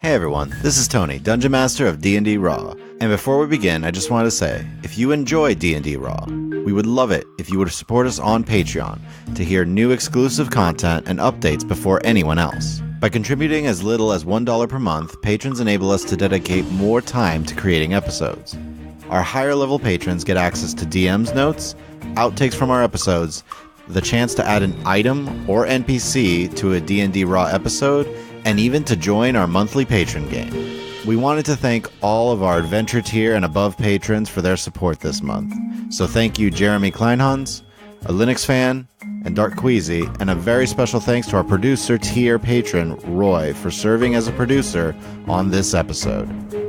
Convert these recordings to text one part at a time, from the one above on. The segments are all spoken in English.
Hey everyone, this is Tony, Dungeon Master of D&D Raw. And before we begin, I just wanted to say, if you enjoy D&D Raw, we would love it if you would support us on Patreon to hear new exclusive content and updates before anyone else. By contributing as little as $1 per month, patrons enable us to dedicate more time to creating episodes. Our higher level patrons get access to DM's notes, outtakes from our episodes, the chance to add an item or NPC to a D&D Raw episode, and even to join our monthly patron game. We wanted to thank all of our Adventure tier and above patrons for their support this month. So thank you Jeremy Kleinhans, Alinuxfan, and Darquise, and a very special thanks to our producer tier patron, Roy, for serving as a producer on this episode.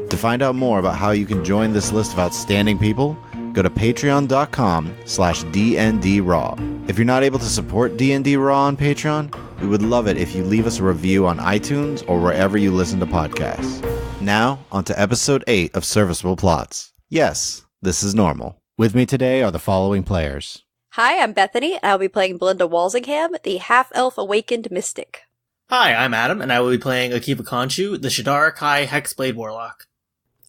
To find out more about how you can join this list of outstanding people, go to patreon.com/DNDRaw. If you're not able to support D&D Raw on Patreon, we would love it if you leave us a review on iTunes or wherever you listen to podcasts. Now, on to episode 8 of Serviceable Plots. Yes, this is normal. With me today are the following players. Hi, I'm Bethany, and I'll be playing Belinda Walsingham, the half-elf awakened mystic. Hi, I'm Adam, and I will be playing Akiva Conchu, the Shadar Kai Hexblade Warlock.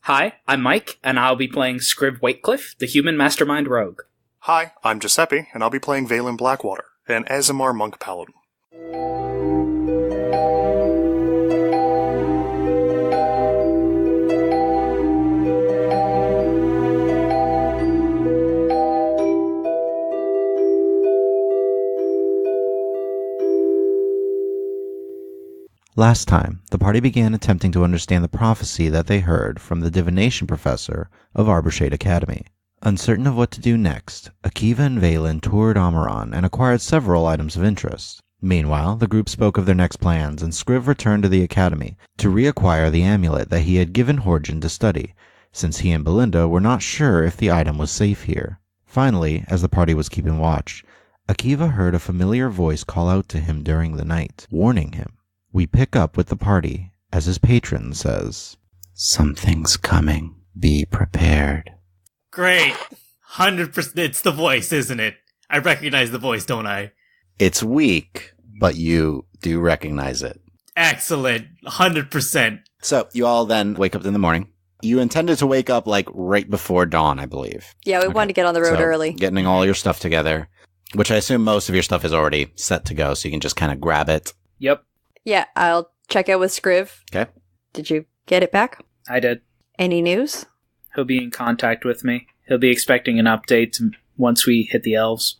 Hi, I'm Mike, and I'll be playing Scriv Whitecliff, the human mastermind rogue. Hi, I'm Giuseppe, and I'll be playing Valen Blackwater, an Aasimar monk paladin. Last time, the party began attempting to understand the prophecy that they heard from the divination professor of Arborshade Academy. Uncertain of what to do next, Akiva and Valen toured Ahmiran and acquired several items of interest. Meanwhile, the group spoke of their next plans, and Scriv returned to the academy to reacquire the amulet that he had given Horgen to study, since he and Belinda were not sure if the item was safe here. Finally, as the party was keeping watch, Akiva heard a familiar voice call out to him during the night, warning him. We pick up with the party as his patron says, "Something's coming. Be prepared." Great! 100%, it's the voice, isn't it? I recognize the voice, don't I? It's weak, but you do recognize it. Excellent, 100%. So, you all then wake up in the morning. You intended to wake up, like, right before dawn, I believe. Yeah, we wanted to get on the road early. Getting all your stuff together, which I assume most of your stuff is already set to go, so you can just kind of grab it. Yep, Yeah, I'll check out with Scriv. Okay. Did you get it back? I did. Any news? He'll be in contact with me. He'll be expecting an update once we hit the elves.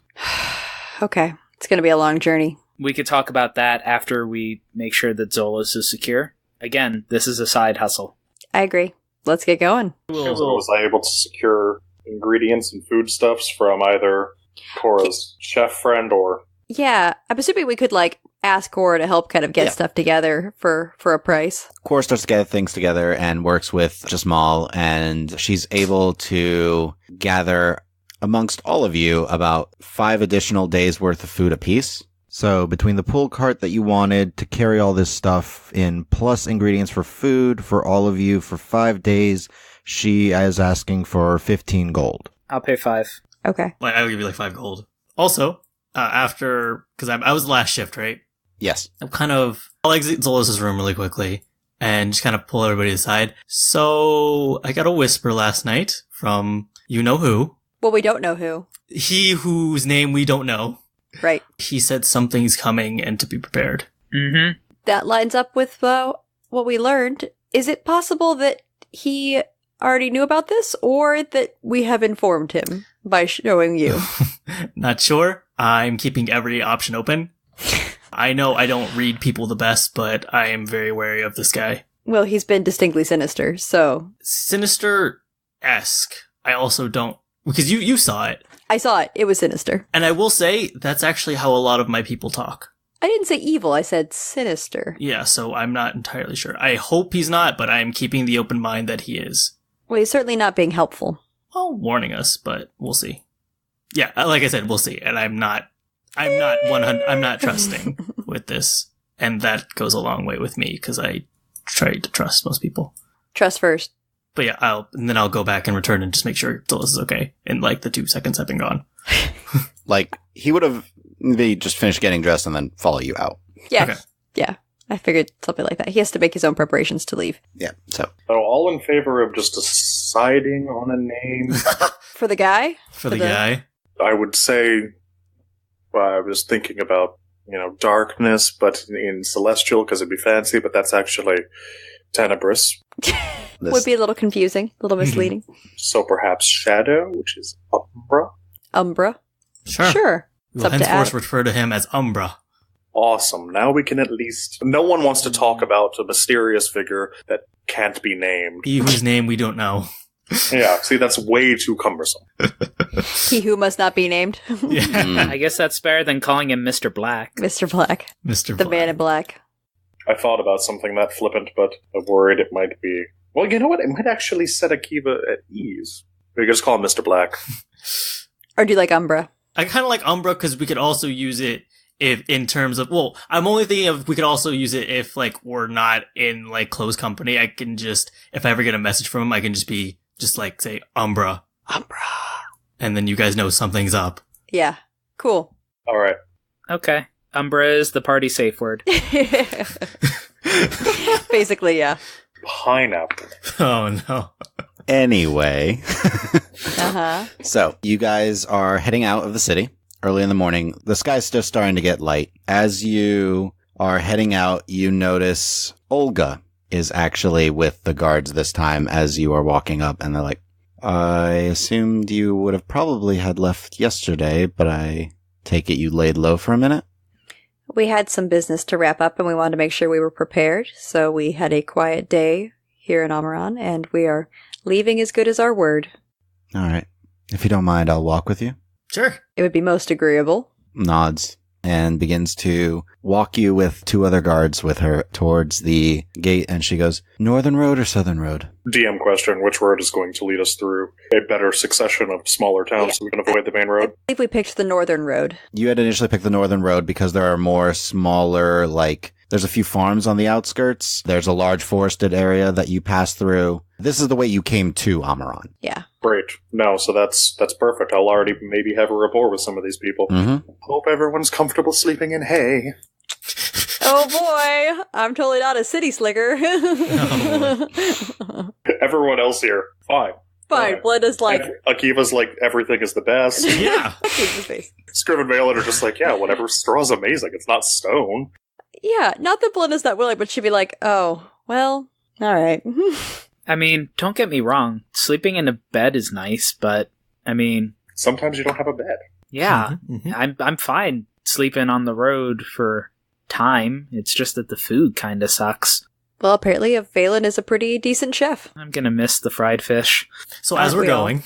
Okay, it's going to be a long journey. We could talk about that after we make sure that Zolas is secure. Again, this is a side hustle. I agree. Let's get going. Was I able to secure ingredients and foodstuffs from either Cora's chef friend or... Yeah, I'm assuming we could, ask Cora to help kind of get stuff together for a price. Cora starts to get things together and works with Jasmal, and she's able to gather amongst all of you about 5 additional days worth of food apiece. So between the pull cart that you wanted to carry all this stuff in, plus ingredients for food for all of you for 5 days, she is asking for 15 gold. I'll pay 5. Okay. I'll give you 5 gold. Also, after, because I was the last shift, right? Yes. I'll exit Zolas' room really quickly and just kind of pull everybody aside. So, I got a whisper last night from you-know-who. Well, we don't know who. He whose name we don't know. Right. He said something's coming and to be prepared. Mm-hmm. That lines up with what we learned. Is it possible that he already knew about this, or that we have informed him by showing you? Not sure. I'm keeping every option open. I know I don't read people the best, but I am very wary of this guy. Well, he's been distinctly sinister, so... Sinister-esque. I also don't... Because you saw it. I saw it. It was sinister. And I will say, that's actually how a lot of my people talk. I didn't say evil, I said sinister. Yeah, so I'm not entirely sure. I hope he's not, but I am keeping the open mind that he is. Well, he's certainly not being helpful. Well, warning us, but we'll see. Yeah, like I said, we'll see. And I'm not trusting with this. And that goes a long way with me, because I try to trust most people. Trust first. But yeah, I'll go back and return and just make sure Zolas is okay in the 2 seconds I've been gone. He would have maybe just finished getting dressed and then follow you out. Yeah. Okay. Yeah. I figured something like that. He has to make his own preparations to leave. Yeah, so. All in favor of just deciding on a name? For the guy? For the guy. I would say, I was thinking about, darkness, but in celestial, because it'd be fancy, but that's actually tenebrous. Would be a little confusing, a little misleading. So perhaps shadow, which is umbra? Umbra? Sure. It's We'll up to henceforth Adam. refer to him as Umbra. Awesome. Now we can at least... No one wants to talk about a mysterious figure that can't be named. He whose name we don't know. Yeah, see, that's way too cumbersome. He who must not be named. Yeah. I guess that's better than calling him Mr. Black. Mr. Black. Mr. The Black. man in black. I thought about something that flippant, but I'm worried it might be... Well, you know what? It might actually set Akiva at ease. We could just call him Mr. Black. Or do you like Umbra? I kind of like Umbra because we could also use it if in terms of, well, I'm only thinking of we could also use it if we're not in close company. I can just, if I ever get a message from him, I can just say Umbra. Umbra. And then you guys know something's up. Yeah. Cool. All right. Okay. Umbra is the party safe word. Basically, yeah. Pineapple. Oh no. Anyway. Uh-huh. So, you guys are heading out of the city early in the morning. The sky's just starting to get light. As you are heading out, you notice Olga is actually with the guards this time as you are walking up, and they're like, I assumed you would have probably had left yesterday, but I take it you laid low for a minute? We had some business to wrap up, and we wanted to make sure we were prepared, so we had a quiet day here in Ahmiran, and we are leaving as good as our word. All right. If you don't mind, I'll walk with you. Sure. It would be most agreeable. Nods and begins to walk you with two other guards with her towards the gate, and she goes, Northern Road or Southern Road? DM question, which road is going to lead us through a better succession of smaller towns so we can avoid the main road? I believe we picked the Northern Road. You had initially picked the Northern Road because there are more smaller, there's a few farms on the outskirts. There's a large forested area that you pass through. This is the way you came to Ahmiran. Yeah. Great. No, so that's perfect. I'll already maybe have a rapport with some of these people. Mm-hmm. Hope everyone's comfortable sleeping in hay. Oh boy, I'm totally not a city slicker. Everyone else here, fine. Fine, Belinda's like... Akiva's like, everything is the best. Yeah. Jesus face. Scriv and Valen are just like, yeah, whatever, straw's amazing. It's not stone. Yeah, not that Belinda's not willing, but she'd be like, oh, well, alright. I mean, don't get me wrong. Sleeping in a bed is nice, but, I mean... Sometimes you don't have a bed. Yeah, Mm-hmm. I'm fine sleeping on the road for time. It's just that the food kind of sucks. Well, apparently Valen is a pretty decent chef. I'm gonna miss the fried fish. So as we're we all? going.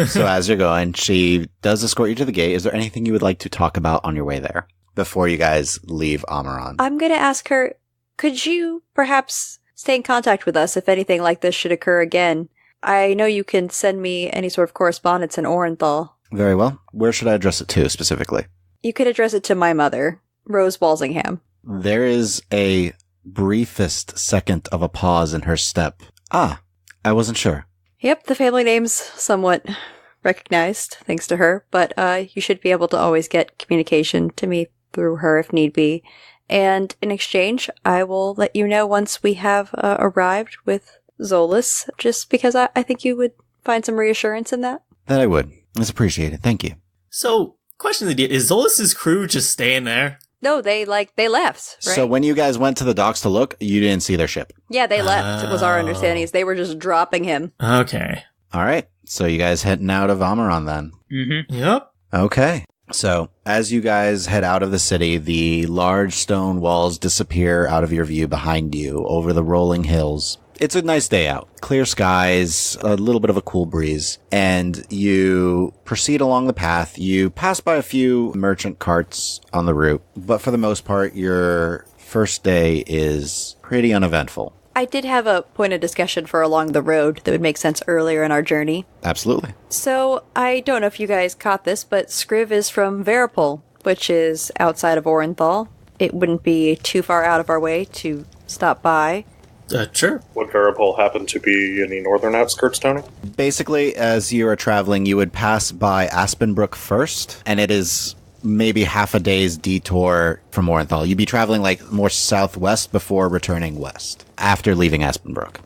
So as you're going, she does escort you to the gate. Is there anything you would like to talk about on your way there before you guys leave Ahmiran? I'm gonna ask her, could you perhaps stay in contact with us if anything like this should occur again? I know you can send me any sort of correspondence in Orinthal. Very well. Where should I address it to specifically? You could address it to my mother, Rose Walsingham. There is a briefest second of a pause in her step. Ah, I wasn't sure. Yep, the family name's somewhat recognized, thanks to her, but you should be able to always get communication to me through her if need be. And in exchange, I will let you know once we have arrived with Zolas, just because I think you would find some reassurance in that. That I would. It's appreciated. Thank you. So, question of the day, is Zolas's crew just staying there? No, they left, right? So when you guys went to the docks to look, you didn't see their ship. Yeah, they left, was our Oh. understanding, is they were just dropping him. Okay. All right. So you guys heading out of Ahmiran then. Mm-hmm. Yep. Okay. So as you guys head out of the city, the large stone walls disappear out of your view behind you over the rolling hills. It's a nice day out. Clear skies, a little bit of a cool breeze, and you proceed along the path. You pass by a few merchant carts on the route, but for the most part, your first day is pretty uneventful. I did have a point of discussion for along the road that would make sense earlier in our journey. Absolutely. So, I don't know if you guys caught this, but Scriv is from Veripol, which is outside of Orinthal. It wouldn't be too far out of our way to stop by. Sure. Would Veripol happen to be in the northern outskirts, Tony? Basically, as you are traveling, you would pass by Aspenbrook first, and it is maybe half a day's detour from Orinthal. You'd be traveling like more southwest before returning west after leaving Aspenbrook.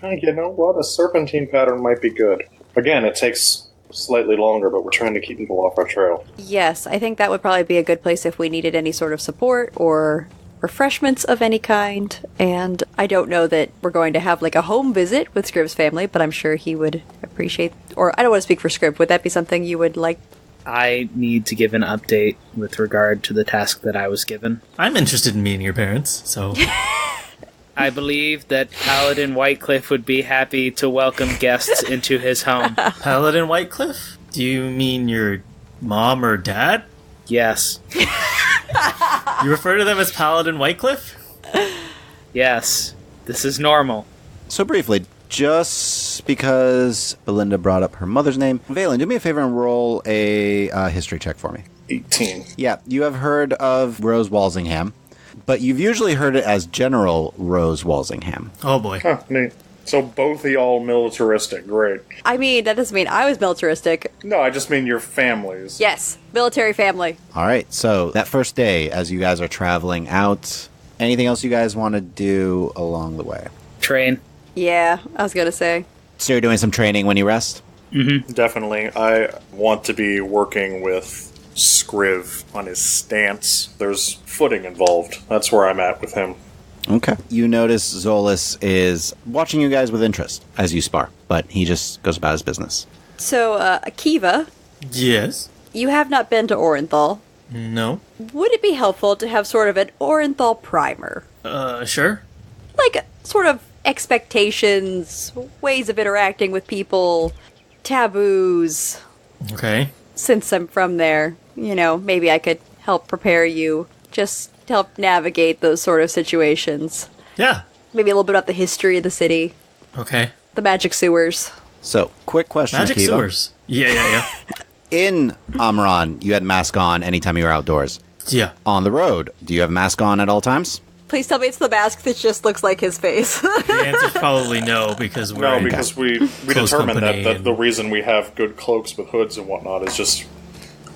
You know what? A serpentine pattern might be good. Again, it takes slightly longer, but we're trying to keep people off our trail. Yes, I think that would probably be a good place if we needed any sort of support or refreshments of any kind. And I don't know that we're going to have like a home visit with Scriv's family, but I'm sure he would appreciate, or I don't want to speak for Scriv. Would that be something you would like? I need to give an update with regard to the task that I was given. I'm interested in meeting your parents, so... I believe that Paladin Whitecliff would be happy to welcome guests into his home. Paladin Whitecliff? Do you mean your mom or dad? Yes. You refer to them as Paladin Whitecliff? Yes. This is normal. So briefly, just because Belinda brought up her mother's name, Valen, do me a favor and roll a history check for me. 18. Yeah, you have heard of Rose Walsingham, but you've usually heard it as General Rose Walsingham. Oh boy. Huh, neat. So both of y'all militaristic. Great. I mean, that doesn't mean I was militaristic. No, I just mean your families. Yes, military family. All right, so that first day, as you guys are traveling out, anything else you guys want to do along the way? Train. Yeah, I was going to say. So you're doing some training when you rest? Mm-hmm. Definitely. I want to be working with Scriv on his stance. There's footing involved. That's where I'm at with him. Okay. You notice Zolas is watching you guys with interest as you spar, but he just goes about his business. So, Akiva, Yes? you have not been to Orinthal. No? Would it be helpful to have sort of an Orinthal primer? Sure. Like, sort of expectations, ways of interacting with people, taboos. Okay. Since I'm from there, you know, maybe I could help prepare you, just to help navigate those sort of situations. Yeah. Maybe a little bit about the history of the city, Okay. the magic sewers. So, quick question, Magic Akiva. sewers. Yeah. In Ahmiran, you had mask on anytime you were outdoors. Yeah. On the road, do you have mask on at all times? Please tell me it's the mask that just looks like his face. The answer's probably no, because we're... No, because we Close determined company that and- the reason we have good cloaks with hoods and whatnot is just,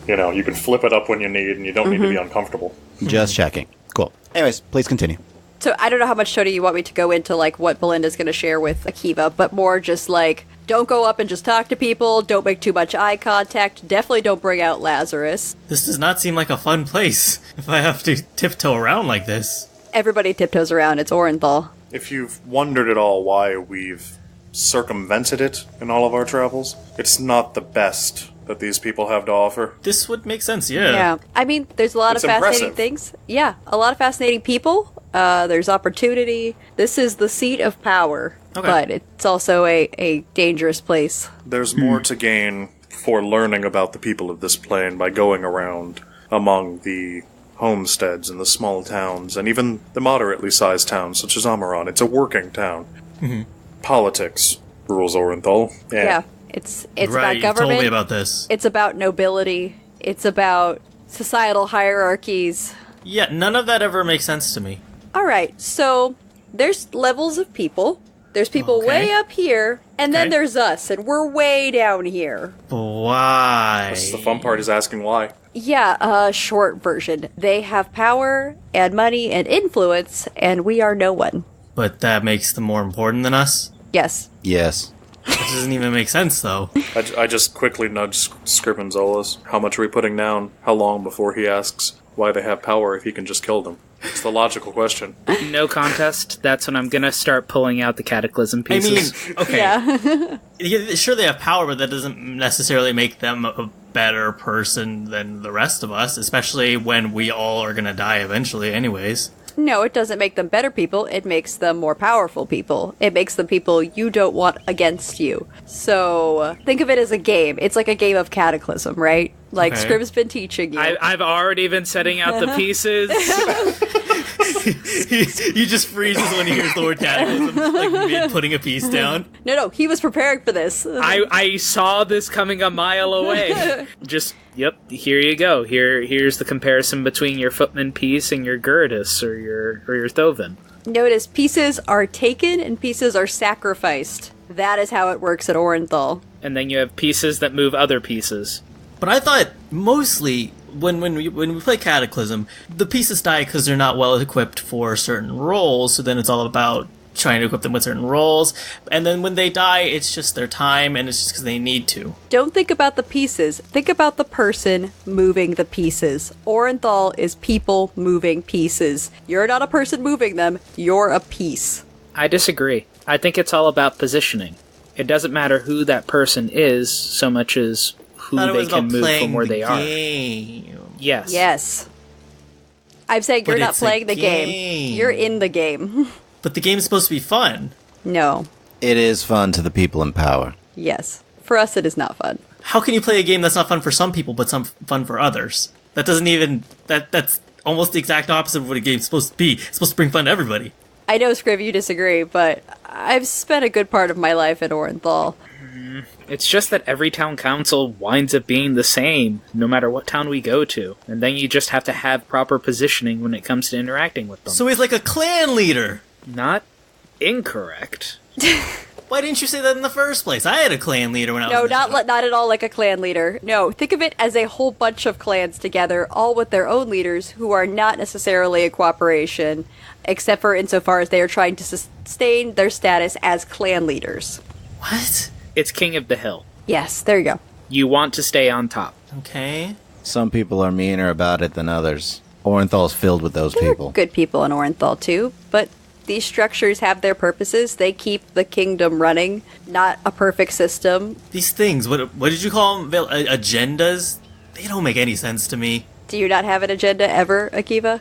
you know, you can flip it up when you need and you don't need to be uncomfortable. Just checking. Cool. Anyways, please continue. So I don't know how much, Tony, you want me to go into, like, what Belinda's going to share with Akiva, but more just, like, don't go up and just talk to people, don't make too much eye contact, definitely don't bring out Lazarus. This does not seem like a fun place if I have to tiptoe around like this. Everybody tiptoes around, it's Orinthal. If you've wondered at all why we've circumvented it in all of our travels, it's not the best that these people have to offer. This would make sense, yeah. Yeah. I mean, there's a lot It's of fascinating impressive. things. Yeah, a lot of fascinating people. There's opportunity. This is the seat of power, Okay. but it's also a dangerous place. There's more to gain for learning about the people of this plane by going around among the homesteads and the small towns, and even the moderately sized towns, such as Ahmiran. It's a working town. Politics rules Orinthal. Yeah, it's Right, about you government. told me about this. It's about nobility. It's about societal hierarchies. Yeah, none of that ever makes sense to me. All right, so there's levels of people. There's people Okay. way up here, and then Okay. there's us, and we're way down here. Why? The fun part is asking why. Yeah, short version. They have power and money and influence, and we are no one. But that makes them more important than us? Yes. Yes. That doesn't even make sense, though. I just quickly nudged Scriv and Zolas. How much are we putting down? How long before he asks why they have power if he can just kill them? It's the logical question. No contest. That's when I'm gonna start pulling out the cataclysm I mean, pieces. okay. Yeah. Yeah, sure, they have power, but that doesn't necessarily make them a better person than the rest of us, especially when we all are gonna die eventually anyways. No, it doesn't make them better people. It makes them more powerful people. It makes them people you don't want against you. So, think of it as a game. It's like a game of Cataclysm, right? Like Okay. Scriv's been teaching you. I've already been setting out the pieces. He just freezes when he hears the word cataclysm, like mid putting a piece down. No, he was preparing for this. I saw this coming a mile away. Just, yep, here you go. Here's the comparison between your footman piece and your Girdis or your Thoven. Notice pieces are taken and pieces are sacrificed. That is how it works at Orenthal. And then you have pieces that move other pieces. But I thought mostly when we play Cataclysm, the pieces die because they're not well equipped for certain roles, so then it's all about trying to equip them with certain roles, and then when they die, it's just their time, and it's just because they need to. Don't think about the pieces. Think about the person moving the pieces. Orinthal is people moving pieces. You're not a person moving them, you're a piece. I disagree. I think it's all about positioning. It doesn't matter who that person is so much as who they can move from where they are. Yes. Yes. I'm saying you're not playing the game. You're in the game. But the game's supposed to be fun. No. It is fun to the people in power. Yes. For us, it is not fun. How can you play a game that's not fun for some people, but some fun for others? That doesn't even... That's almost the exact opposite of what a game's supposed to be. It's supposed to bring fun to everybody. I know, Scriv, you disagree, but I've spent a good part of my life at Orinthal. It's just that every town council winds up being the same, no matter what town we go to. And then you just have to have proper positioning when it comes to interacting with them. So he's like a clan leader! Not incorrect. Why didn't you say that in the first place? I had a clan leader when I was in the shop. Not at all like a clan leader. No, think of it as a whole bunch of clans together, all with their own leaders, who are not necessarily a cooperation, except for insofar as they are trying to sustain their status as clan leaders. What? It's King of the Hill. Yes, there you go. You want to stay on top. Okay. Some people are meaner about it than others. Orenthal's filled with those There people. are good people in Orinthal, too, but these structures have their purposes. They keep the kingdom running, not a perfect system. These things, what did you call them? Agendas? They don't make any sense to me. Do you not have an agenda ever, Akiva?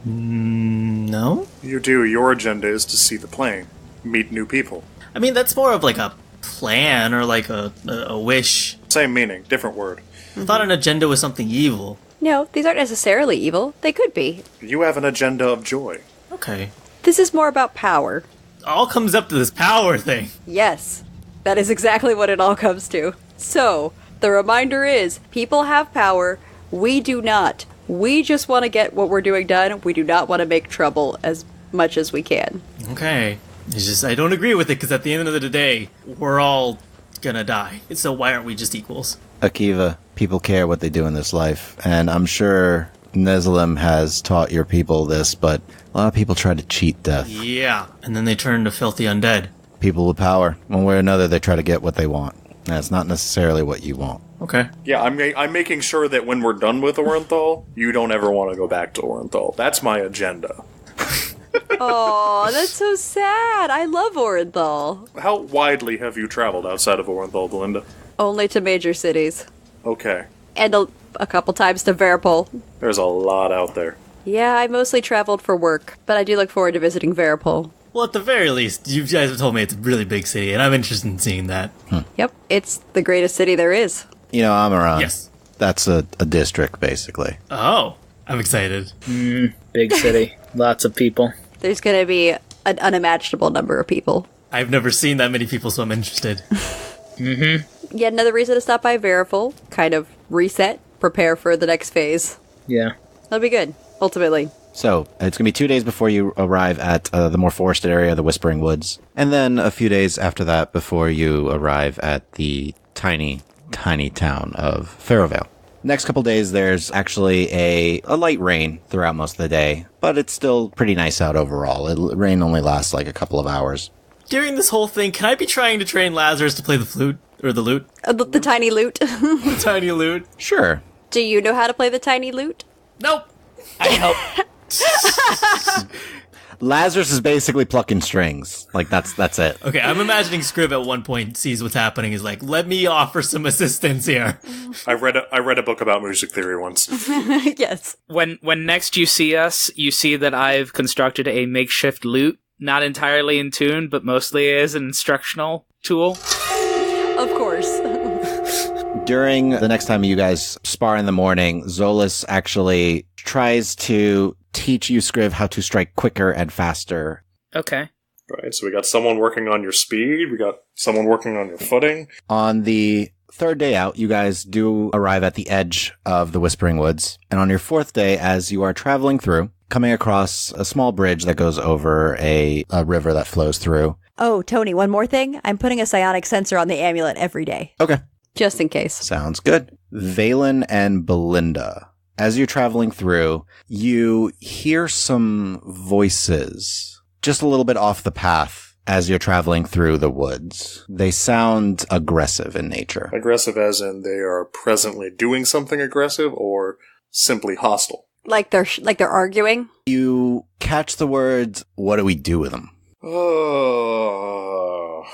No? You do. Your agenda is to see the plane, meet new people. I mean, that's more of like a plan or like a wish. Same meaning, different word. I thought an agenda was something evil. No, these aren't necessarily evil. They could be. You have an agenda of joy. Okay. This is more about power. All comes up to this power thing. Yes, that is exactly what it all comes to. So, the reminder is, people have power, we do not. We just want to get what we're doing done. We do not want to make trouble as much as we can. Okay. It's just, I don't agree with it, because at the end of the day, we're all gonna die. So why aren't we just equals? Akiva, people care what they do in this life, and I'm sure Neslim has taught your people this, but a lot of people try to cheat death. Yeah. And then they turn to filthy undead. People with power, one way or another, they try to get what they want. And it's not necessarily what you want. Okay. Yeah, I'm making sure that when we're done with Orinthal, you don't ever want to go back to Orinthal. That's my agenda. Oh, that's so sad. I love Orinthal. How widely have you traveled outside of Orinthal, Belinda? Only to major cities. Okay. And a couple times to Veripol. There's a lot out there. Yeah, I mostly traveled for work, but I do look forward to visiting Veripol. Well, at the very least, you guys have told me it's a really big city, and I'm interested in seeing that. Yep, it's the greatest city there is. You know, Ahmiran. Yes. That's a district, basically. Oh, I'm excited. Big city. Lots of people. There's going to be an unimaginable number of people. I've never seen that many people, so I'm interested. Yet another reason to stop by Veripol, kind of reset, prepare for the next phase. Yeah. That'll be good, ultimately. So, it's going to be 2 days before you arrive at the more forested area, the Whispering Woods. And then a few days after that before you arrive at the tiny, tiny town of Farrowvale. Next couple days, there's actually a light rain throughout most of the day, but it's still pretty nice out overall. Rain only lasts like a couple of hours. During this whole thing, can I be trying to train Lazarus to play the flute? Or the lute? The tiny lute. The tiny lute? Sure. Do you know how to play the tiny lute? Nope. I help. Lazarus is basically plucking strings. Like, that's it. Okay, I'm imagining Scriv at one point sees what's happening, is like, let me offer some assistance here. I read a book about music theory once. Yes. When next you see us, you see that I've constructed a makeshift lute, not entirely in tune, but mostly as an instructional tool. Of course. During the next time you guys spar in the morning, Zolas actually tries to teach you, Scriv, how to strike quicker and faster. Okay. Right, so we got someone working on your speed, we got someone working on your footing. On the third day out, you guys do arrive at the edge of the Whispering Woods. And on your fourth day, as you are traveling through, coming across a small bridge that goes over a river that flows through. Oh, Tony, one more thing. I'm putting a psionic sensor on the amulet every day. Okay. Just in case. Sounds good. Valen and Belinda. As you're traveling through, you hear some voices just a little bit off the path as you're traveling through the woods. They sound aggressive in nature. Aggressive as in they are presently doing something aggressive or simply hostile? Like they're arguing? You catch the words, what do we do with them? Oh.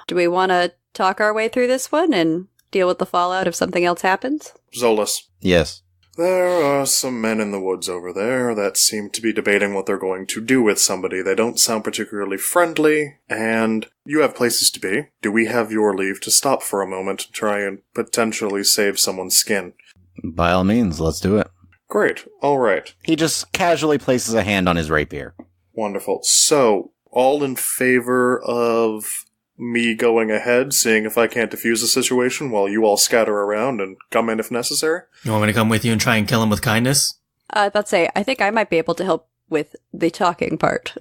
Do we want to talk our way through this one and deal with the fallout if something else happens? Zolas. Yes. There are some men in the woods over there that seem to be debating what they're going to do with somebody. They don't sound particularly friendly, and you have places to be. Do we have your leave to stop for a moment to try and potentially save someone's skin? By all means, let's do it. Great. All right. He just casually places a hand on his rapier. Wonderful. So, all in favor of me going ahead, seeing if I can't defuse the situation while you all scatter around and come in if necessary? You want me to come with you and try and kill him with kindness? I was about to say, I think I might be able to help with the talking part.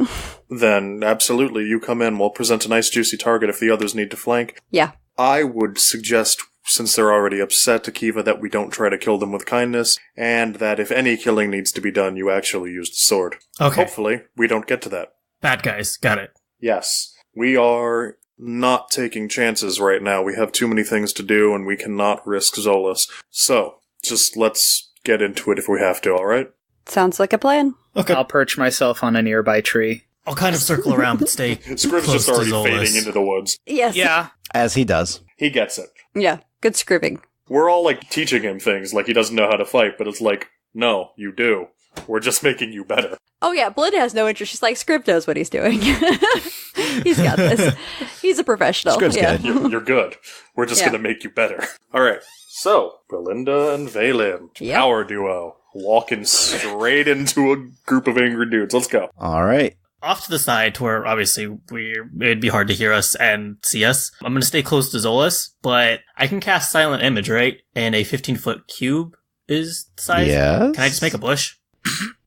Then, absolutely, you come in. We'll present a nice juicy target if the others need to flank. Yeah. I would suggest, since they're already upset, Akiva, that we don't try to kill them with kindness, and that if any killing needs to be done, you actually use the sword. Okay. Hopefully, we don't get to that. Bad guys. Got it. Yes. We are not taking chances right now. We have too many things to do, and we cannot risk Zolas. So, just let's get into it if we have to, alright? Sounds like a plan. Okay. I'll perch myself on a nearby tree. I'll kind of circle around but stay Scriv's close just already to Zolas. fading into the woods. Yes. Yeah. As he does. He gets it. Yeah. Good scribbing. We're all, teaching him things like he doesn't know how to fight, but it's like, no, you do. We're just making you better. Oh yeah, Belinda has no interest. She's like, Scriv knows what he's doing. He's got this. He's a professional. Scriv's good. You're good. We're just Yeah. gonna make you better. Alright, so, Belinda and Valen, Yep. power duo, walking straight into a group of angry dudes. Let's go. All right. Off to the side to where obviously it'd be hard to hear us and see us. I'm going to stay close to Zolas, but I can cast Silent Image, right? And a 15-foot cube is the size. Yes. Can I just make a bush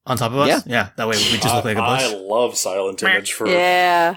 on top of us? Yeah. Yeah, that way we just look like a bush. I love Silent Image for... Yeah.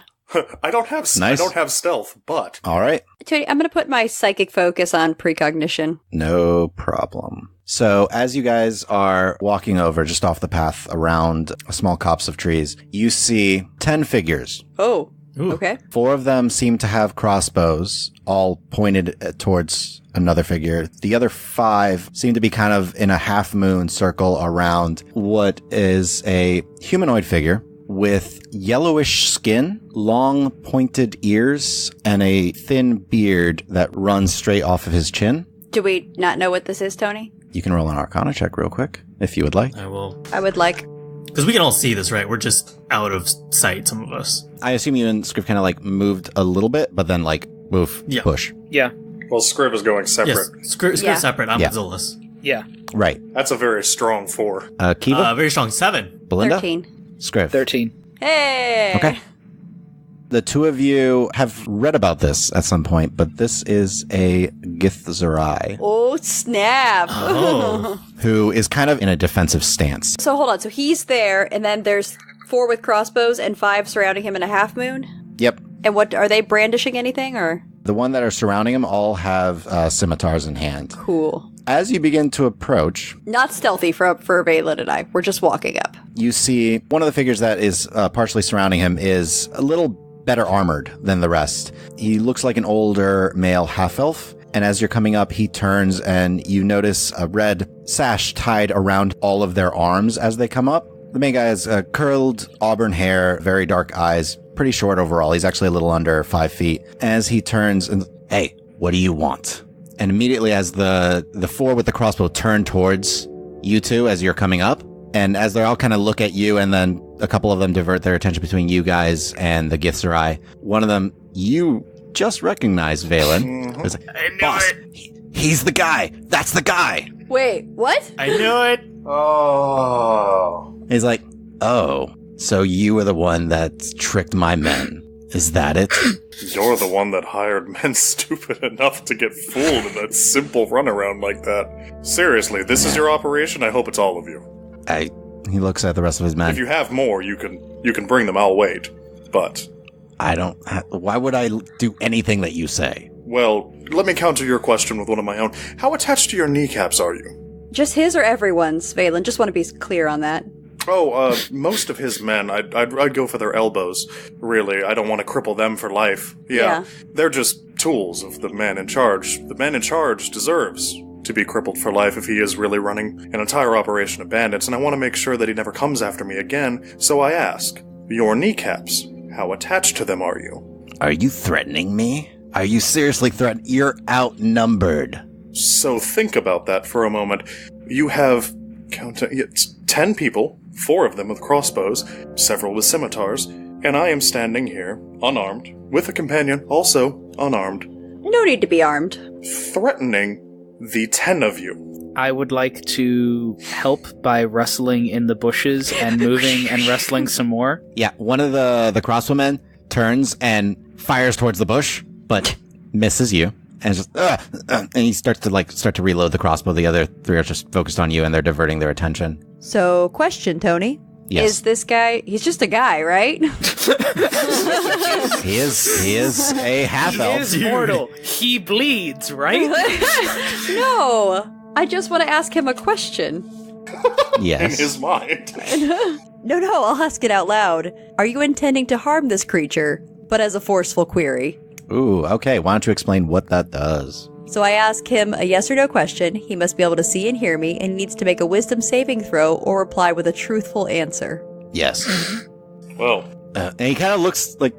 I don't have Nice. I don't have stealth, but... All right. Tony, I'm going to put my psychic focus on precognition. No problem. So as you guys are walking over just off the path around a small copse of trees, you see 10 figures. Oh. Ooh. Okay. 4 of them seem to have crossbows, all pointed towards another figure. The other 5 seem to be kind of in a half-moon circle around what is a humanoid figure with yellowish skin, long pointed ears, and a thin beard that runs straight off of his chin. Do we not know what this is, Tony? You can roll an Arcana check real quick, if you would like. I will. I would like... Because we can all see this, right? We're just out of sight, some of us. I assume you and Scriv kind of moved a little bit, but then move, Yeah. push. Yeah. Well, Scriv is going separate. Yes, screw Yeah. separate. I'm Yeah. with Zolas. Yeah. Right. That's a very strong 4. Kiva? Very strong. 7. Belinda? 13. Scriv? 13. Hey! Okay. The two of you have read about this at some point, but this is a Githzerai Oh, snap. Oh. who is kind of in a defensive stance. So hold on. So he's there, and then there's 4 with crossbows and 5 surrounding him in a half moon? Yep. And what, are they brandishing anything, or? The one that are surrounding him all have scimitars in hand. Cool. As you begin to approach, Not stealthy for Valen and I. We're just walking up. you see one of the figures that is partially surrounding him is a little better armored than the rest. He looks like an older male half-elf, and as you're coming up, he turns and you notice a red sash tied around all of their arms as they come up. The main guy has curled auburn hair, very dark eyes, pretty short overall. He's actually a little under 5 feet. As he turns and, hey, what do you want? And immediately as the 4 with the crossbow turn towards you two as you're coming up, and as they all kind of look at you, and then a couple of them divert their attention between you guys and the Githzerai, one of them, you just recognize Valen. Is like, I knew boss, it. he's the guy. That's the guy. Wait, what? I knew it. Oh. He's like, oh, so you were the one that tricked my men. Is that it? You're the one that hired men stupid enough to get fooled in that simple runaround like that. Seriously, this is your operation? I hope it's all of you. He looks at the rest of his men. If you have more, you can bring them. I'll wait. But, I don't... Why would I do anything that you say? well, let me counter your question with one of my own. How attached to your kneecaps are you? Just his or everyone's, Valen? Just want to be clear on that. Oh, most of his men, I'd go for their elbows, really. I don't want to cripple them for life. Yeah, they're just tools of the man in charge. The man in charge deserves to be crippled for life if he is really running an entire operation of bandits, and I want to make sure that he never comes after me again, so I ask, your kneecaps, how attached to them are you? Are you threatening me? Are you seriously threatening? You're outnumbered. So think about that for a moment. You have, it's 10 people, 4 of them with crossbows, several with scimitars, and I am standing here, unarmed, with a companion, also unarmed. No need to be armed. Threatening the 10 of you. I would like to help by rustling in the bushes and moving and wrestling some more. Yeah, one of the crossbowmen turns and fires towards the bush, but misses you. And just and he starts to reload the crossbow. The other 3 are just focused on you, and they're diverting their attention. So, question, Tony. Yes. Is this guy, he's just a guy, right? He is a half-elf. He is mortal. He bleeds, right? No. I just want to ask him a question. Yes. In his mind. No, I'll ask it out loud. Are you intending to harm this creature, but as a forceful query? Ooh, okay. Why don't you explain what that does? So I ask him a yes or no question. He must be able to see and hear me, and needs to make a wisdom saving throw or reply with a truthful answer. Yes. Well. And he kind of looks like,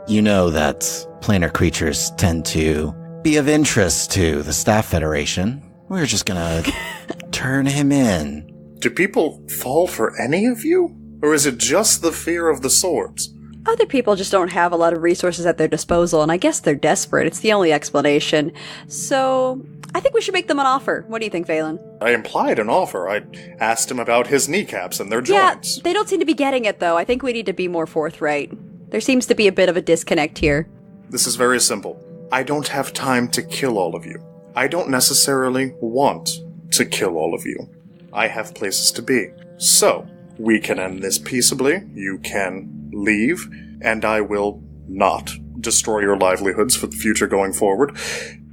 you know that planar creatures tend to be of interest to the Staff Federation. We're just gonna turn him in. Do people fall for any of you? Or is it just the fear of the swords? Other people just don't have a lot of resources at their disposal, and I guess they're desperate. It's the only explanation. So, I think we should make them an offer. What do you think, Valen? I implied an offer. I asked him about his kneecaps and their joints. Yeah, they don't seem to be getting it, though. I think we need to be more forthright. There seems to be a bit of a disconnect here. This is very simple. I don't have time to kill all of you. I don't necessarily want to kill all of you. I have places to be. So, we can end this peaceably. You can leave, and I will not destroy your livelihoods for the future going forward.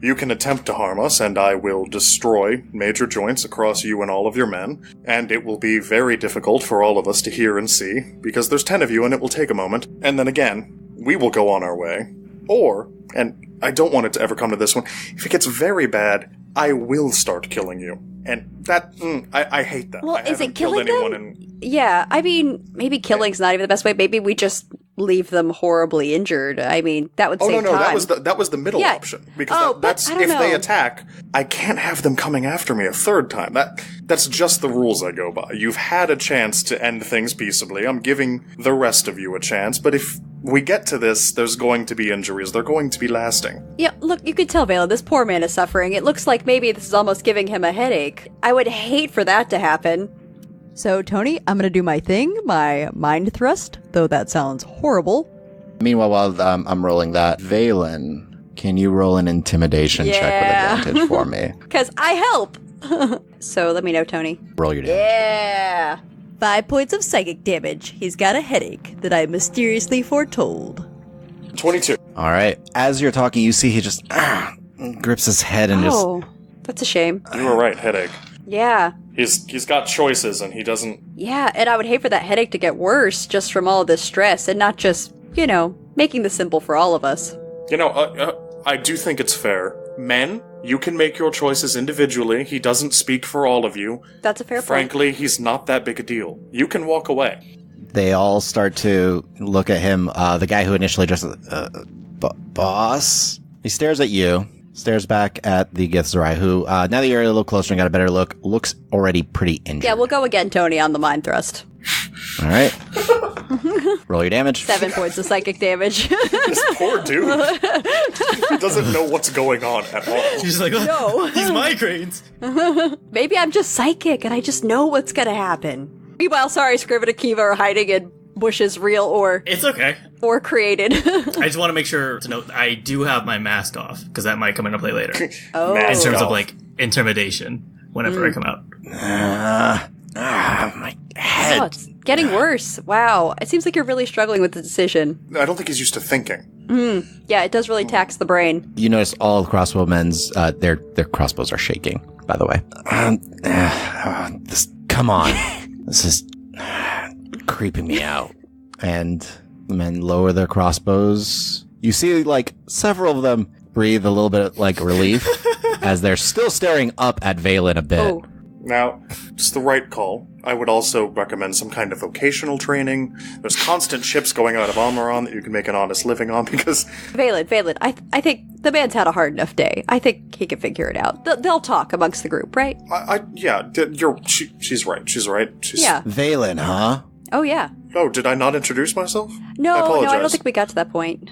You can attempt to harm us, and I will destroy major joints across you and all of your men, and it will be very difficult for all of us to hear and see, because there's 10 of you and it will take a moment, and then again, we will go on our way. Or, and I don't want it to ever come to this one, if it gets very bad, I will start killing you. And that, I hate that. Well, I is it haven't killed killing anyone them? Yeah, I mean, maybe killing's not even the best way. Maybe we just leave them horribly injured. I mean, that would save time. That was the middle option. Because that's if they attack, I can't have them coming after me a third time. That's just the rules I go by. You've had a chance to end things peaceably. I'm giving the rest of you a chance, but if we get to this, there's going to be injuries. They're going to be lasting. Yeah, look, you could tell, Valen, this poor man is suffering. It looks like maybe this is almost giving him a headache. I would hate for that to happen. So, Tony, I'm gonna do my thing, my mind thrust, though that sounds horrible. Meanwhile, while I'm rolling that, Valen, can you roll an intimidation check with advantage for me? Because I help! So, let me know, Tony. Roll your damage. Yeah! 5 points of psychic damage. He's got a headache that I mysteriously foretold. 22. All right. As you're talking, you see he just grips his head and that's a shame. You were right, headache. Yeah. He's got choices and he doesn't... Yeah, and I would hate for that headache to get worse just from all of this stress and not just, making this simple for all of us. I do think it's fair. Men, you can make your choices individually. He doesn't speak for all of you. That's a fair point. Frankly, he's not that big a deal. You can walk away. They all start to look at him. The guy who initially just... boss? He stares at you. Stares back at the Githzerai, who, now that you're a little closer and got a better look, looks already pretty injured. Yeah, we'll go again, Tony, on the mind thrust. All right. Roll your damage. 7 points of psychic damage. This poor dude. He doesn't know what's going on at all. He's like, No. These migraines. Maybe I'm just psychic and I just know what's gonna happen. Meanwhile, sorry, Scriv and Akiva are hiding in bushes, real or It's okay. created. I just want to make sure to note I do have my mask off, because that might come into play later. Mask In terms off. of, intimidation whenever I come out. My head. Oh, it's getting worse. Wow. It seems like you're really struggling with the decision. I don't think he's used to thinking. Yeah, it does really tax the brain. You notice all the crossbowmen's, their crossbows are shaking. by the way. Come on. This is creeping me out. And the men lower their crossbows. You see, like, several of them breathe a little bit, like, relief as they're still staring up at Valen a bit. Oh. Now, it's the right call. I would also recommend some kind of vocational training. There's constant ships going out of Ahmiran that you can make an honest living on because... Valen, I think the man's had a hard enough day. I think he can figure it out. They'll talk amongst the group, right? She's right. Yeah. Valen, huh? Oh, yeah. Oh, did I not introduce myself? No, I apologize. I don't think we got to that point.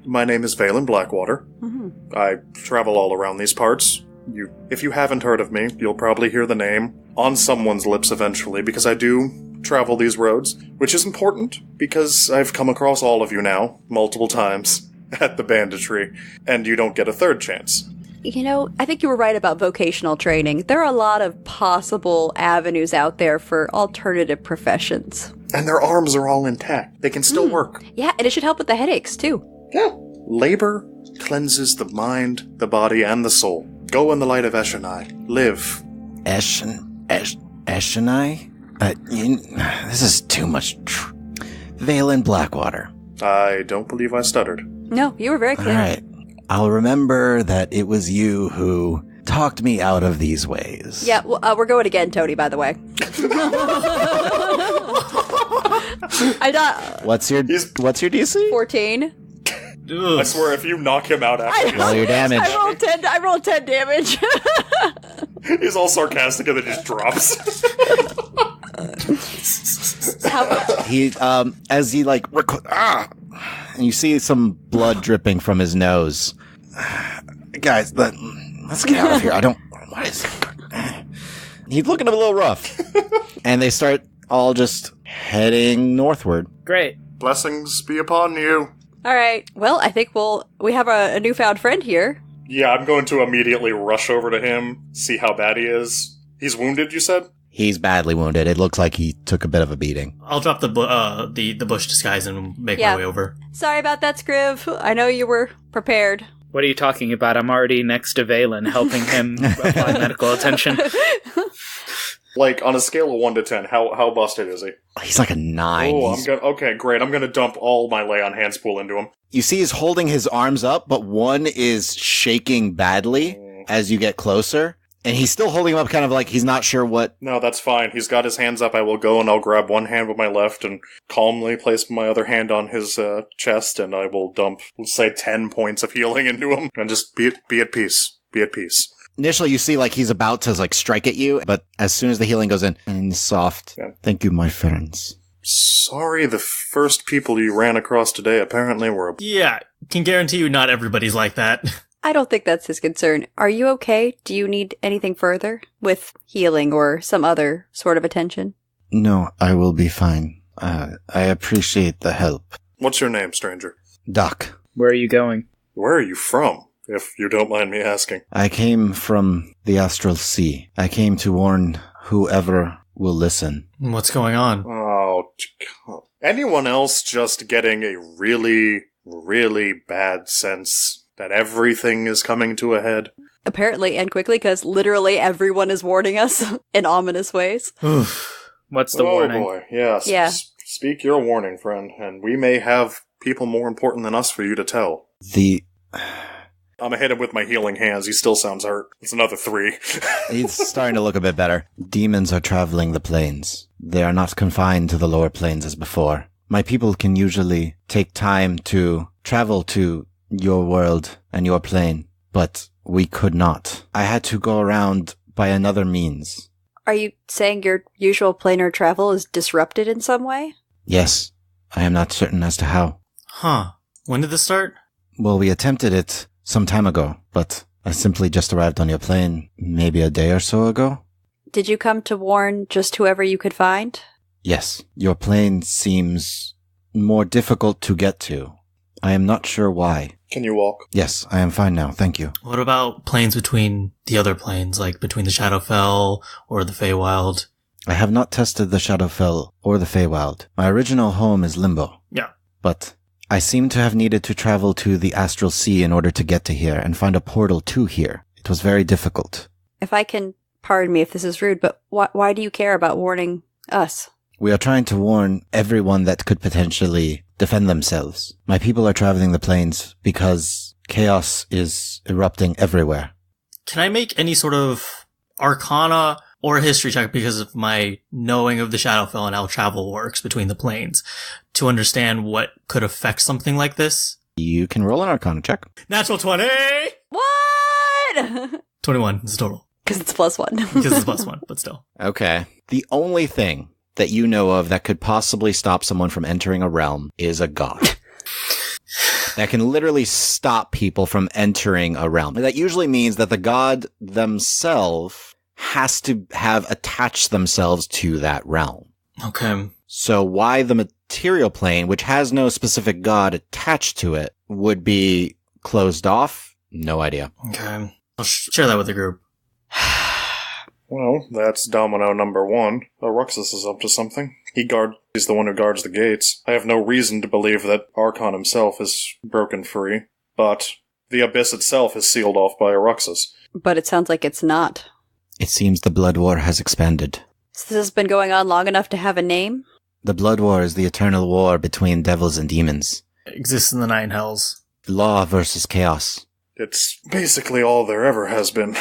My name is Valen Blackwater. Mm-hmm. I travel all around these parts. If you haven't heard of me, you'll probably hear the name on someone's lips eventually, because I do travel these roads, which is important, because I've come across all of you now, multiple times, at the banditry, and you don't get a third chance. You know, I think you were right about vocational training. There are a lot of possible avenues out there for alternative professions. And their arms are all intact. They can still work. Yeah, and it should help with the headaches, too. Yeah. Labor cleanses the mind, the body, and the soul. Go in the light of Eshenai. Live. Eshenai? This is too much. Valen Blackwater. I don't believe I stuttered. No, you were very clear. All right. I'll remember that it was you who talked me out of these ways. Yeah, well, we're going again, Tony, by the way. I got What's your DC? 14. I swear, if you knock him out after Roll your damage. I rolled 10 damage. he's all sarcastic and then just drops. He, as he like, and you see some blood dripping from his nose. Guys, let's get out of here. What is it? He's looking a little rough. And they start all just heading northward. Great. Blessings be upon you. All right. Well, I think we have a newfound friend here. Yeah, I'm going to immediately rush over to him, see how bad he is. He's wounded, you said? He's badly wounded. It looks like he took a bit of a beating. I'll drop the bush disguise and make my way over. Sorry about that, Scriv. I know you were prepared. What are you talking about? I'm already next to Valen, helping him apply medical attention. Like, on a scale of 1 to 10, how busted is he? He's like a 9. Oh, okay, great. I'm gonna dump all my lay on hands pool into him. You see he's holding his arms up, but one is shaking badly as you get closer. And he's still holding him up kind of like he's not sure what... No, that's fine. He's got his hands up. I will go and I'll grab one hand with my left and calmly place my other hand on his chest, and I will dump, let's say, 10 points of healing into him. And just be at peace. Be at peace. Initially, you see like he's about to like strike at you, but as soon as the healing goes in, and soft. Yeah. Thank you, my friends. Sorry, the first people you ran across today apparently were... Yeah, can guarantee you not everybody's like that. I don't think that's his concern. Are you okay? Do you need anything further with healing or some other sort of attention? No, I will be fine. I appreciate the help. What's your name, stranger? Doc. Where are you going? Where are you from, if you don't mind me asking? I came from the Astral Sea. I came to warn whoever will listen. What's going on? Oh, anyone else just getting a really, really bad sense that everything is coming to a head? Apparently, and quickly, because literally everyone is warning us in ominous ways. What's the warning? Oh boy, yes. Yeah. Speak your warning, friend, and we may have people more important than us for you to tell. I'm gonna hit him with my healing hands. He still sounds hurt. It's another 3. He's starting to look a bit better. Demons are traveling the plains. They are not confined to the lower plains as before. My people can usually take time to travel to your world and your plane, but we could not. I had to go around by another means. Are you saying your usual planar travel is disrupted in some way? Yes. I am not certain as to how. Huh. When did this start? Well, we attempted it some time ago, but I simply just arrived on your plane maybe a day or so ago. Did you come to warn just whoever you could find? Yes. Your plane seems more difficult to get to. I am not sure why. Can you walk? Yes, I am fine now, thank you. What about planes between the other planes, like between the Shadowfell or the Feywild? I have not tested the Shadowfell or the Feywild. My original home is Limbo. Yeah. But I seem to have needed to travel to the Astral Sea in order to get to here and find a portal to here. It was very difficult. If I can pardon me if this is rude, but why do you care about warning us? We are trying to warn everyone that could potentially defend themselves. My people are traveling the plains because chaos is erupting everywhere. Can I make any sort of arcana or history check because of my knowing of the Shadowfell and how travel works between the planes to understand what could affect something like this? You can roll an arcana check. Natural 20! What? 21 is the total. Because it's +1. Because it's +1, but still. Okay. The only thing that you know of that could possibly stop someone from entering a realm is a god. That can literally stop people from entering a realm. That usually means that the god themselves has to have attached themselves to that realm. Okay. So why the material plane, which has no specific god attached to it, would be closed off? No idea. Okay. I'll share that with the group. Well, that's domino number 1. Ruxus is up to something. He's the one who guards the gates. I have no reason to believe that Archon himself is broken free, but the abyss itself is sealed off by Ruxus. But it sounds like it's not. It seems the blood war has expanded. So this has been going on long enough to have a name? The blood war is the eternal war between devils and demons. It exists in the Nine Hells. Law versus chaos. It's basically all there ever has been.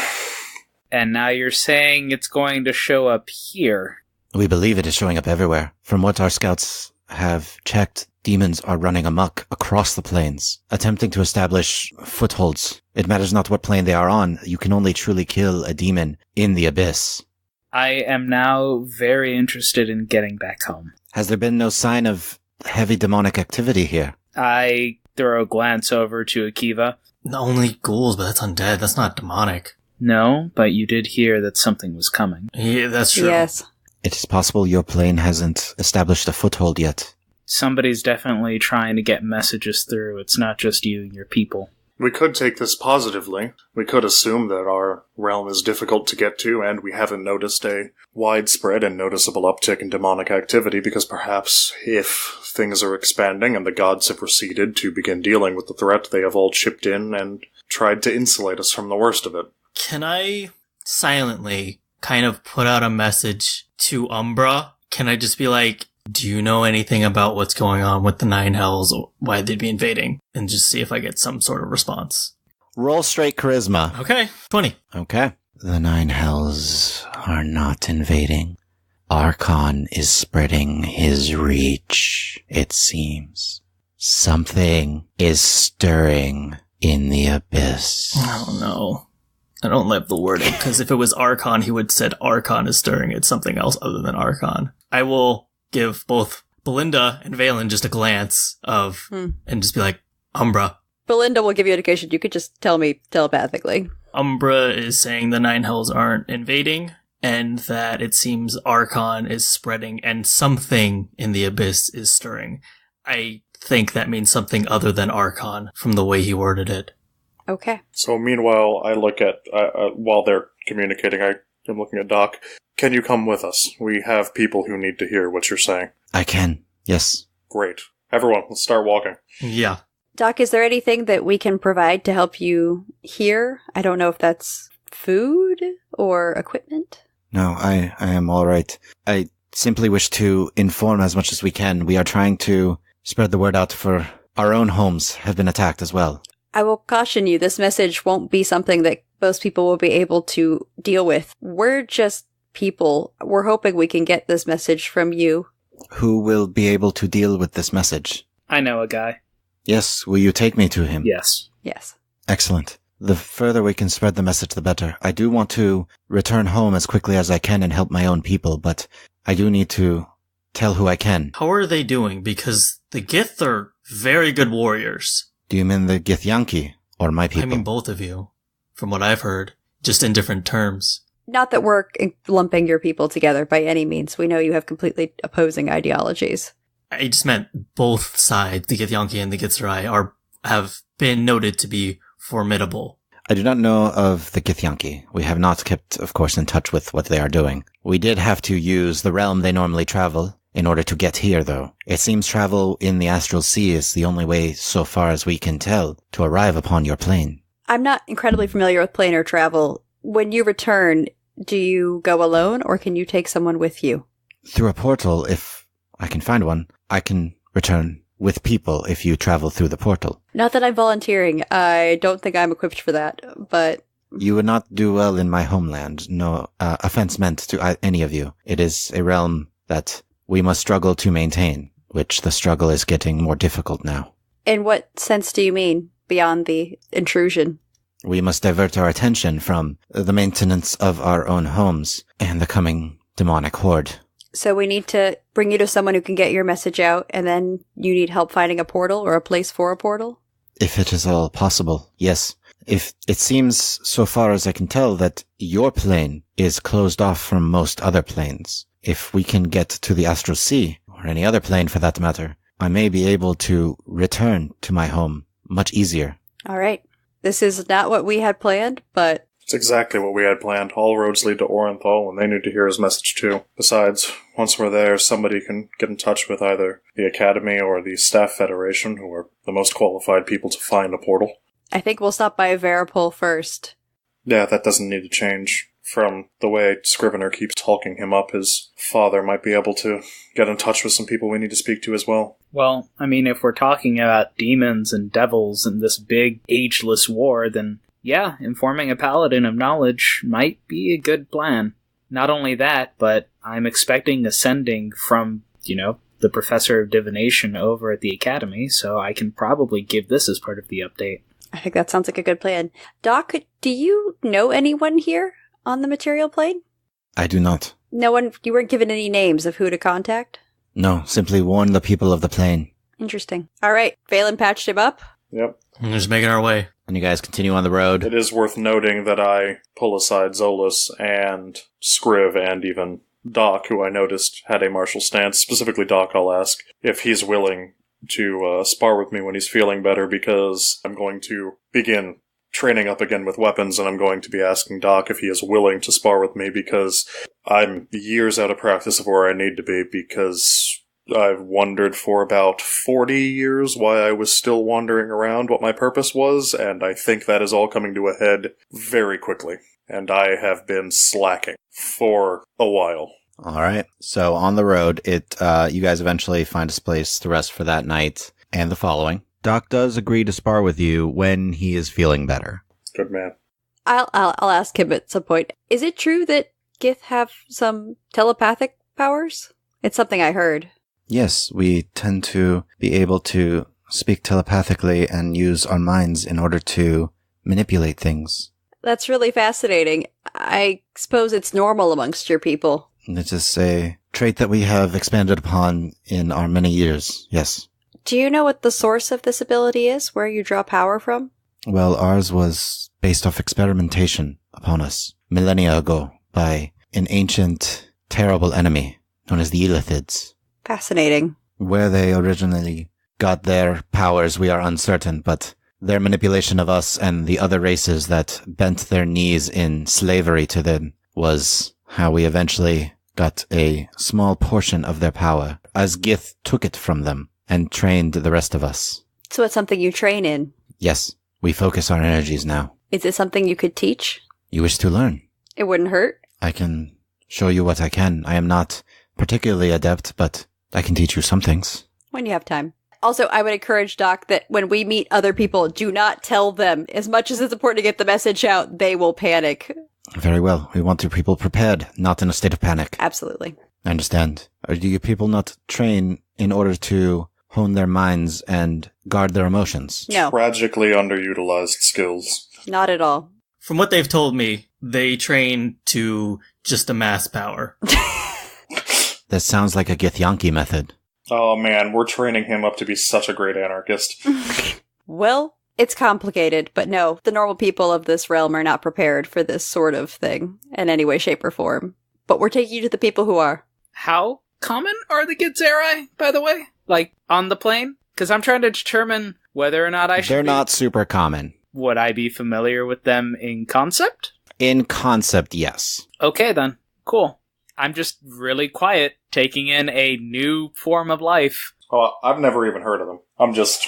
And now you're saying it's going to show up here. We believe it is showing up everywhere. From what our scouts have checked, demons are running amok across the plains, attempting to establish footholds. It matters not what plane they are on. You can only truly kill a demon in the abyss. I am now very interested in getting back home. Has there been no sign of heavy demonic activity here? I throw a glance over to Akiva. Only ghouls, but that's undead. That's not demonic. No, but you did hear that something was coming. Yeah, that's true. Yes. It is possible your plane hasn't established a foothold yet. Somebody's definitely trying to get messages through. It's not just you and your people. We could take this positively. We could assume that our realm is difficult to get to, and we haven't noticed a widespread and noticeable uptick in demonic activity, because perhaps if things are expanding and the gods have receded to begin dealing with the threat, they have all chipped in and tried to insulate us from the worst of it. Can I silently kind of put out a message to Umbra? Can I just be like, do you know anything about what's going on with the Nine Hells, or why they'd be invading? And just see if I get some sort of response. Roll straight charisma. Okay, 20. Okay. The Nine Hells are not invading. Archon is spreading his reach, it seems. Something is stirring in the abyss. Oh no. I don't like the wording, because if it was Archon, he would said Archon is stirring. It's something else other than Archon. I will give both Belinda and Valen just a glance of, and just be like, Umbra. Belinda will give you indication. You could just tell me telepathically. Umbra is saying the Nine Hells aren't invading, and that it seems Archon is spreading, and something in the abyss is stirring. I think that means something other than Archon, from the way he worded it. Okay. So meanwhile, I look at, while they're communicating, I'm looking at Doc. Can you come with us? We have people who need to hear what you're saying. I can, yes. Great. Everyone, let's start walking. Yeah. Doc, is there anything that we can provide to help you here? I don't know if that's food or equipment. No, I am all right. I simply wish to inform as much as we can. We are trying to spread the word out, for our own homes have been attacked as well. I will caution you, this message won't be something that most people will be able to deal with. We're just people. We're hoping we can get this message from you. Who will be able to deal with this message? I know a guy. Yes, will you take me to him? Yes. Yes. Excellent. The further we can spread the message, the better. I do want to return home as quickly as I can and help my own people, but I do need to tell who I can. How are they doing? Because the Gith are very good warriors. Do you mean the Githyanki, or my people? I mean both of you, from what I've heard, just in different terms. Not that we're lumping your people together by any means. We know you have completely opposing ideologies. I just meant both sides, the Githyanki and the Githzerai, have been noted to be formidable. I do not know of the Githyanki. We have not kept, of course, in touch with what they are doing. We did have to use the realm they normally travel in order to get here, though. It seems travel in the Astral Sea is the only way, so far as we can tell, to arrive upon your plane. I'm not incredibly familiar with planar travel. When you return, Do you go alone, or can you take someone with you? Through a portal, if I can find one, I can return with people if you travel through the portal. Not that I'm volunteering. I don't think I'm equipped for that, but... You would not do well in my homeland. No offense meant to any of you. It is a realm that we must struggle to maintain, which the struggle is getting more difficult now. In what sense do you mean, beyond the intrusion? We must divert our attention from the maintenance of our own homes and the coming demonic horde. So we need to bring you to someone who can get your message out, and then you need help finding a portal or a place for a portal? If it is all possible, yes. If it seems, so far as I can tell, that your plane is closed off from most other planes. If we can get to the Astral Sea, or any other plane for that matter, I may be able to return to my home much easier. All right. This is not what we had planned, but... It's exactly what we had planned. All roads lead to Orinthal, and they need to hear his message too. Besides, once we're there, somebody can get in touch with either the Academy or the Staff Federation, who are the most qualified people to find a portal. I think we'll stop by Veripol first. Yeah, that doesn't need to change. From the way Scrivener keeps talking him up, his father might be able to get in touch with some people we need to speak to as well. Well, I mean, if we're talking about demons and devils and this big, ageless war, then yeah, informing a paladin of knowledge might be a good plan. Not only that, but I'm expecting a sending from, the Professor of Divination over at the Academy, so I can probably give this as part of the update. I think that sounds like a good plan. Doc, do you know anyone here on the material plane? I do not. No one? You weren't given any names of who to contact? No, simply warn the people of the plane. Interesting. All right, Valen patched him up. Yep. We're just making our way. And you guys continue on the road. It is worth noting that I pull aside Zolas and Scriv and even Doc, who I noticed had a martial stance. Specifically Doc, I'll ask if he's willing to spar with me when he's feeling better, because I'm going to begin training up again with weapons, and I'm going to be asking Doc if he is willing to spar with me, because I'm years out of practice of where I need to be, because I've wondered for about 40 years why I was still wandering around, what my purpose was, and I think that is all coming to a head very quickly. And I have been slacking for a while. All right. So on the road, you guys eventually find a place to rest for that night and the following. Doc does agree to spar with you when he is feeling better. Good man. I'll ask him at some point. Is it true that Gith have some telepathic powers? It's something I heard. Yes, we tend to be able to speak telepathically and use our minds in order to manipulate things. That's really fascinating. I suppose it's normal amongst your people. It is a trait that we have expanded upon in our many years, yes. Do you know what the source of this ability is, where you draw power from? Well, ours was based off experimentation upon us millennia ago by an ancient, terrible enemy known as the Elithids. Fascinating. Where they originally got their powers, we are uncertain, but their manipulation of us and the other races that bent their knees in slavery to them was how we eventually got a small portion of their power, as Gith took it from them and trained the rest of us. So it's something you train in? Yes, we focus our energies now. Is it something you could teach? You wish to learn? It wouldn't hurt? I can show you what I can. I am not particularly adept, but I can teach you some things. When you have time. Also, I would encourage Doc that when we meet other people, do not tell them. As much as it's important to get the message out, they will panic. Very well. We want your people prepared, not in a state of panic. Absolutely. I understand. Or do your people not train in order to hone their minds and guard their emotions? No. Tragically underutilized skills. Not at all. From what they've told me, they train to just amass power. That sounds like a Githyanki method. Oh man, we're training him up to be such a great anarchist. Well, it's complicated, but no, the normal people of this realm are not prepared for this sort of thing in any way, shape, or form. But we're taking you to the people who are. How common are the Githzerai, by the way? Like, on the plane? Because I'm trying to determine whether or not I should They're not super common. Would I be familiar with them in concept? In concept, yes. Okay, then. Cool. I'm just really quiet, taking in a new form of life. Oh, I've never even heard of them. I'm just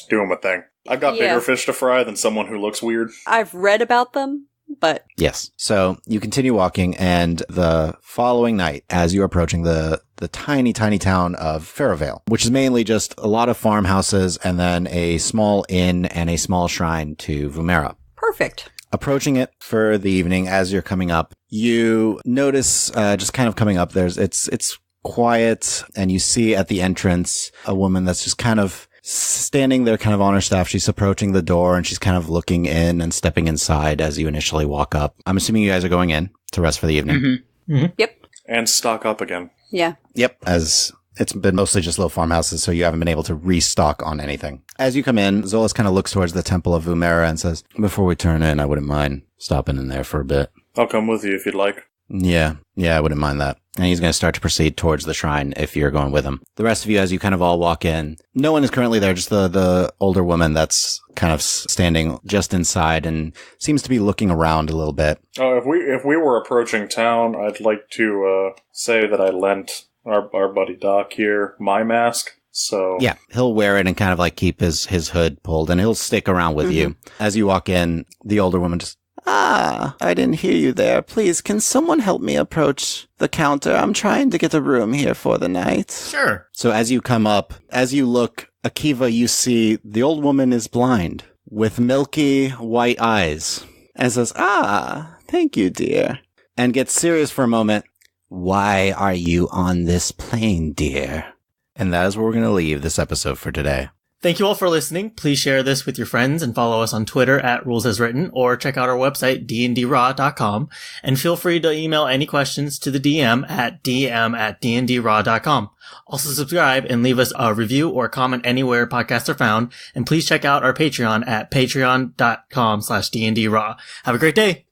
doing my thing. I've got bigger fish to fry than someone who looks weird. I've read about them, but Yes. So you continue walking, and the following night, as you're approaching the tiny, tiny town of Fairvale, which is mainly just a lot of farmhouses and then a small inn and a small shrine to Vumera. perfect. Approaching it for the evening, as you're coming up, you notice, just kind of coming up, it's quiet, and you see at the entrance a woman that's just kind of standing there kind of on her staff. She's approaching the door, and she's kind of looking in and stepping inside as you initially walk up. I'm assuming you guys are going in to rest for the evening. Yep. And stock up again. Yeah. Yep, as it's been mostly just little farmhouses, so you haven't been able to restock on anything. As you come in, Zolas kind of looks towards the Temple of Vumera and says, before we turn in, I wouldn't mind stopping in there for a bit. I'll come with you if you'd like. Yeah, I wouldn't mind that. And he's going to start to proceed towards the shrine if you're going with him. The rest of you, as you kind of all walk in, no one is currently there, just the older woman that's kind of standing just inside and seems to be looking around a little bit. Oh, if we were approaching town, I'd like to say that I lent our buddy Doc here my mask. So yeah, he'll wear it and kind of like keep his hood pulled, and he'll stick around with you. As you walk in, the older woman just, I didn't hear you there. Please, can someone help me approach the counter? I'm trying to get a room here for the night. Sure. So as you come up, as you look, Akiva, you see the old woman is blind with milky white eyes and says, thank you, dear. And gets serious for a moment. Why are you on this plane, dear? And that is where we're going to leave this episode for today. Thank you all for listening. Please share this with your friends and follow us on Twitter at RulesAsWritten, or check out our website, dndraw.com, and feel free to email any questions to the DM at dm@dndraw.com. Also subscribe and leave us a review or comment anywhere podcasts are found, and please check out our Patreon at patreon.com/dndraw. Have a great day!